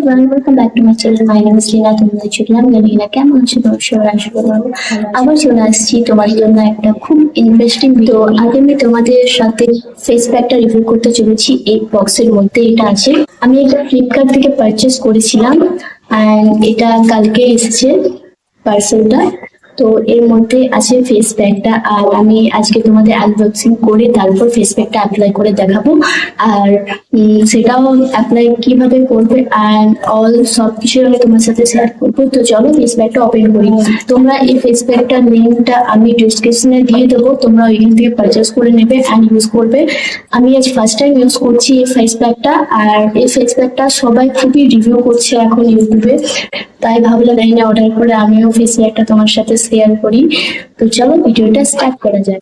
everyone, welcome back to my channel. My name is Lina. তোমরা চললাম লিনা, কেমন আছো? দর্শক আসলে আবার চলে আসছি তোমাদের জন্য একটা খুব ইন্টারেস্টিং ভিডিও। আজ আমি তোমাদের সাথে ফেস প্যাকটা রিভিউ করতে চলেছি। এই বক্সের মধ্যে এটা আছে, আমি এটা ফ্লিপকার্ট থেকে পারচেস করেছিলাম এন্ড এটা কালকে এসেছে পার্সেলটা। তো এর মধ্যে আছে ফেস প্যাকটা, আর আমি আজকে তোমাদের আনবক্সিং করে তারপর ফেস প্যাকটা অ্যাপ্লাই করে দেখাবো, আর সেটাও অ্যাপ্লাই কিভাবে করবে অ্যান্ড অল সবকিছু আমি তোমার সাথে শেয়ার করবো। তো চলো ফেস প্যাকটা ওপেন করি। তোমরা এই ফেস প্যাকটার লিঙ্কটা আমি ডিসক্রিপশনে দিয়ে দেবো, তোমরা ওইখান থেকে পারচেস করে নেবে অ্যান্ড ইউজ করবে। আমি আজ ফার্স্ট টাইম ইউজ করছি এই ফেস প্যাকটা, আর এই ফেস প্যাকটা সবাই খুবই রিভিউ করছে এখন ইউটিউবে, তাই ভাবলাম লাইনে অর্ডার করে আমিও ফেস প্যাকটা তোমার সাথে শেয়ার করি। তো চলো ভিডিওটা স্টার্ট করা যাক।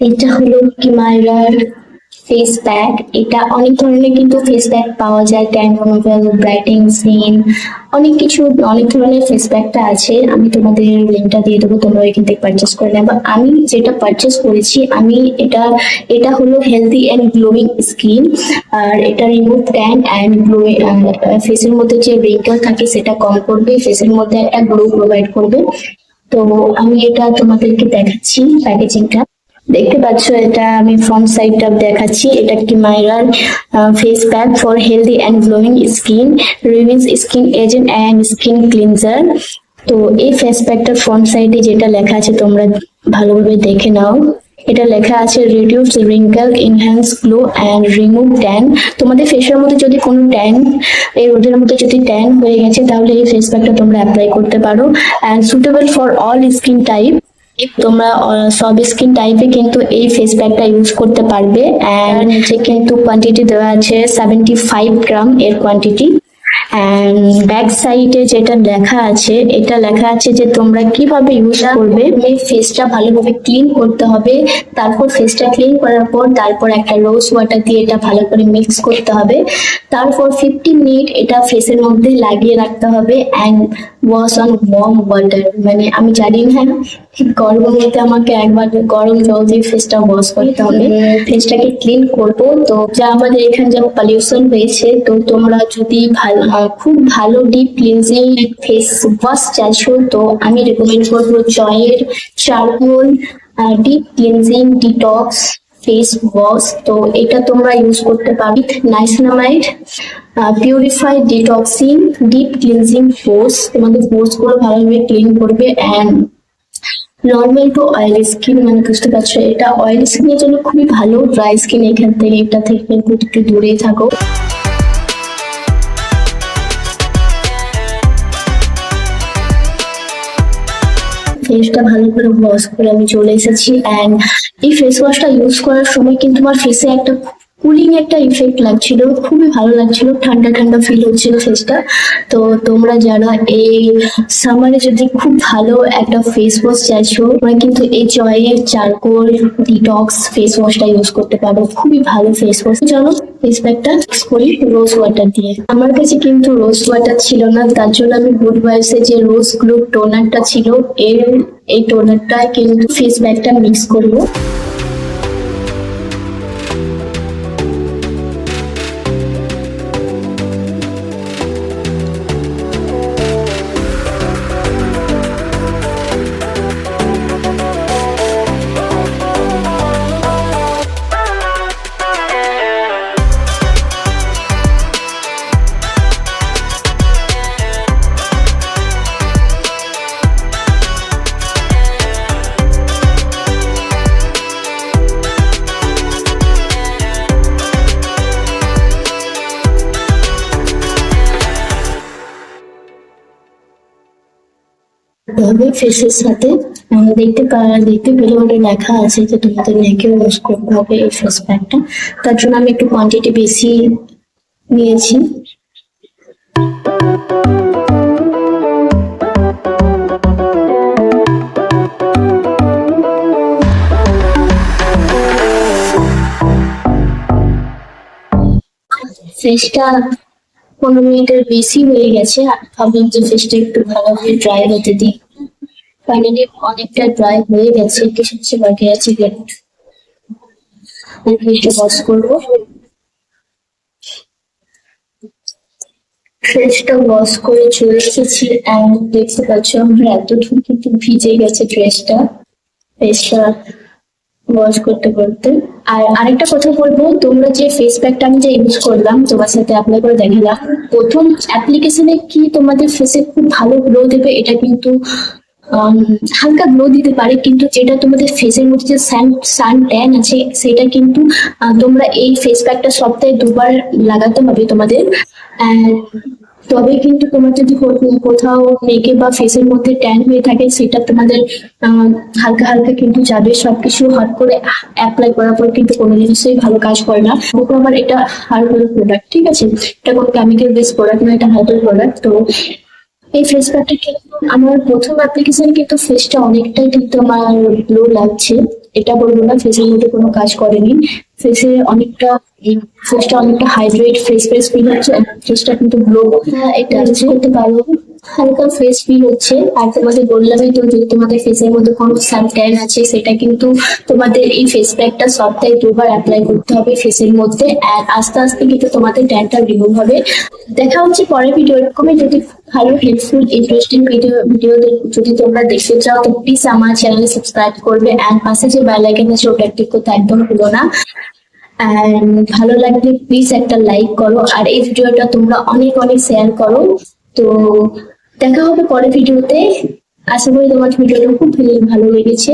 এটা হলো কিমাইরার ফেস প্যাক। এটা অনেক ধরনের কিন্তু ফেস প্যাক পাওয়া যায়, ট্যান রিমুভাল, ব্রাইটেনিং সিন, অনেক কিছু অনেক ধরনের ফেস প্যাকটা আছে। আমি তোমাদের লিঙ্কটা দিয়ে দেবো, তোমরা এখান থেকে পারচেস করে নেবে। আমি যেটা পারচেস করেছি আমি এটা হলো হেলদি অ্যান্ড গ্লোয়িং স্কিন, আর এটা রিমুভ ট্যান অ্যান্ড গ্লোয়িং, ফেসের মধ্যে যে রিঙ্কেল থাকে সেটা কম করবে, ফেসের মধ্যে একটা গ্লো প্রোভাইড করবে। তো আমি এটা তোমাদেরকে দেখাচ্ছি প্যাকেজিংটা। দেখতে পাচ্ছ, এটা আমি ফ্রন্ট সাইডটা দেখাচ্ছি। এটা কিমাইরার face pack for healthy and glowing skin, reviews skin agent and skin cleanser. তো এই ফেস প্যাকটার ফ্রন্ট সাইডে যেটা লেখা আছে তোমরা ভালোভাবে দেখে নাও। এটা লেখা আছে reduce wrinkle, enhance glow and remove tan. তোমাদের ফেসের মধ্যে যদি কোনো ট্যান, এই রোদের মধ্যে যদি ট্যান হয়ে গেছে তাহলে এই ফেস প্যাকটা তোমরা অ্যাপ্লাই করতে পারো। And suitable for all skin type, তোমরা সব স্কিন টাইপে কিন্তু এই ফেস প্যাকটা ইউজ করতে পারবে। এন্ড নিচে কিন্তু কোয়ান্টিটি দেওয়া আছে 75 গ্রাম এর কোয়ান্টিটি। এন্ড ব্যাক সাইডে যেটা লেখা আছে, এটা লেখা আছে যে তোমরা কিভাবে ইউজ করবে। এই ফেসটা ভালোভাবে ক্লিন করতে হবে, তারপর ফেসটা ক্লিন করার পর তারপর একটা রোজ ওয়াটার দিয়ে এটা ভালো করে মিক্স করতে হবে। তারপর 15 মিনিট এটা ফেসের মধ্যে লাগিয়ে রাখতে হবে and wash on worm water. মানে আমি জানি না, গরমের মধ্যে আমাকে একবার গরম জল দিয়ে ফেসটা ওয়াশ করতে হবে, ফেসটাকে ক্লিন করব। তো যা আমাদের এখানে যা পলিউশন হয়েছে, তো তোমরা যদি খুব ভালো ডিপ ক্লিনজিং ফেস ওয়াশ চাইছো তো আমি রেকমেন্ড করবো জয়ের charcoal deep cleansing detox face wash. তো এটা তোমরা ইউজ করতে পারো। Niacinamide purify detoxing deep cleansing পোর্স, তোমাদের পোর্স গুলো ভালোভাবে ক্লিন করবে। And normal to oily skin, মানে বুঝতে পারছো এটা অয়েলি স্কিনের জন্য খুবই ভালো। ড্রাই স্কিন এখান থেকে এটা থেকে কিন্তু একটু দূরেই থাকো। ফেসটা ভালো করে ওয়াশ করে আমি চলে এসেছি। অ্যান্ড এই ফেস ওয়াশটা ইউজ করার সময় কিন্তু আমার ফেসে একটা কুলিং একটা ইফেক্ট লাগছিল, খুবই ভালো লাগছিল, ঠান্ডা ঠান্ডা ফিল হচ্ছিল ফেসটা। তো তোমরা যারা এই সামারে যদি খুব ভালো একটা ফেস ওয়াশ চাইছো, তোমরা কিন্তু এই জয়ের চারকোল ডিটক্স ফেস ওয়াশটা ইউজ করতে পারো, খুবই ভালো ফেস ওয়াশ। চলো ফেস প্যাকটা মিক্স করি রোজ ওয়াটার দিয়ে। আমার কাছে কিন্তু রোজ ওয়াটার ছিল না, তার জন্য আমি গুড ভাইবসের যে রোজ গ্লো টোনারটা ছিল এই টোনারটা কিন্তু ফেস প্যাকটা মিক্স করবো। ফেসের সাথে দেখতে পেলে ওটা লেখা আছে যে তোমাদের নেকে ইউজ করতে হবে এই ফেস প্যাকটা, তার জন্য আমি একটু কোয়ান্টিটি বেশি নিয়েছি। ফেসটা 15 মিনিটের বেশি হয়ে গেছে, ভাবলাম যে ফেসটা একটু ভালোভাবে ড্রাই হতে দিই। ফাইনালি অনেকটা ড্রাই হয়ে গেছে, কিছু কিছু বাকি আছে। ফেসটা ওয়াশ করবো। ফেসটা ওয়াশ করে চলে এসেছি অ্যান্ড দেখতে পাচ্ছ আমার এতটুকু কিন্তু ভিজে গেছে ড্রেসটা, ফেসটা ওয়াশ করতে করতে। আর আরেকটা কথা বলবো, তোমরা যে ফেস প্যাকটা আমি যে ইউজ করলাম তোমার সাথে অ্যাপ্লাই করে দেখালাম, প্রথম অ্যাপ্লিকেশনে কি তোমাদের ফেসে খুব ভালো গ্লো দেবে এটা কিন্তু আম, হালকা গ্লো দিতে পারে, কিন্তু যেটা তোমাদের ফেসের মধ্যে যে সান ট্যান আছে সেটা কিন্তু তোমরা এই ফেস প্যাকটা সপ্তাহে 2 বার লাগাতে হবে তোমাদের। And তবে কিন্তু তোমার যদি কোথাও মেকে বা ফেসের মধ্যে ট্যান হয়ে থাকে সেটা তোমাদের হালকা হালকা কিন্তু যাবে, সবকিছু হট করে অ্যাপ্লাই করার পর কিন্তু কোনো জিনিসই ভালো কাজ করে না। আবার এটা হার্বাল প্রোডাক্ট, ঠিক আছে, এটা কোনো কেমিক্যাল বেস প্রোডাক্ট না, এটা হার্বাল প্রোডাক্ট। তো এই ফেস প্যাকটা কিন্তু আমার প্রথম অ্যাপ্লিকেশন কিন্তু ফেসটা অনেকটাই কিন্তু আমার গ্লো লাগছে, এটা বলবো না ফেসের মধ্যে কোনো কাজ করেনি। ফেসে অনেকটা ফেসটা অনেকটা হাইড্রেট ফ্রেশ ফ্রেশ ফিল হচ্ছে, ফেসটা কিন্তু গ্লো, এটা ইউজ করতে পারো। হালকা ফ্রেশ ফিল হচ্ছে। আর তোমাদের বললামই তো, যদি তোমাদের ফেসের মধ্যে কোনো সানট্যান আছে সেটা কিন্তু তোমাদের এই ফেস প্যাকটা সপ্তাহে 2 বার অ্যাপ্লাই করতে হবে ফেসের মধ্যে, আর আস্তে আস্তে কিন্তু তোমাদের ট্যানটা রিমুভ হবে। দেখা হচ্ছে পরের ভিডিও এরকমই, যদি ভালো হেল্পফুল ইন্টারেস্টিং ভিডিও যদি তোমরা দেখতে চাও তো প্লিজ আমার চ্যানেলে সাবস্ক্রাইব করবে, অ্যান্ড পাশে যে বেল আইকন আছে ওটা ক্লিক করতে একদম ভুলো না। অ্যান্ড ভালো লাগলে প্লিজ একটা লাইক করো, আর এই ভিডিওটা তোমরা অনেক অনেক শেয়ার করো। তো দেখা হবে পরের ভিডিওতে। আশা করি তোমার ভিডিওটা খুব ভালো লেগেছে।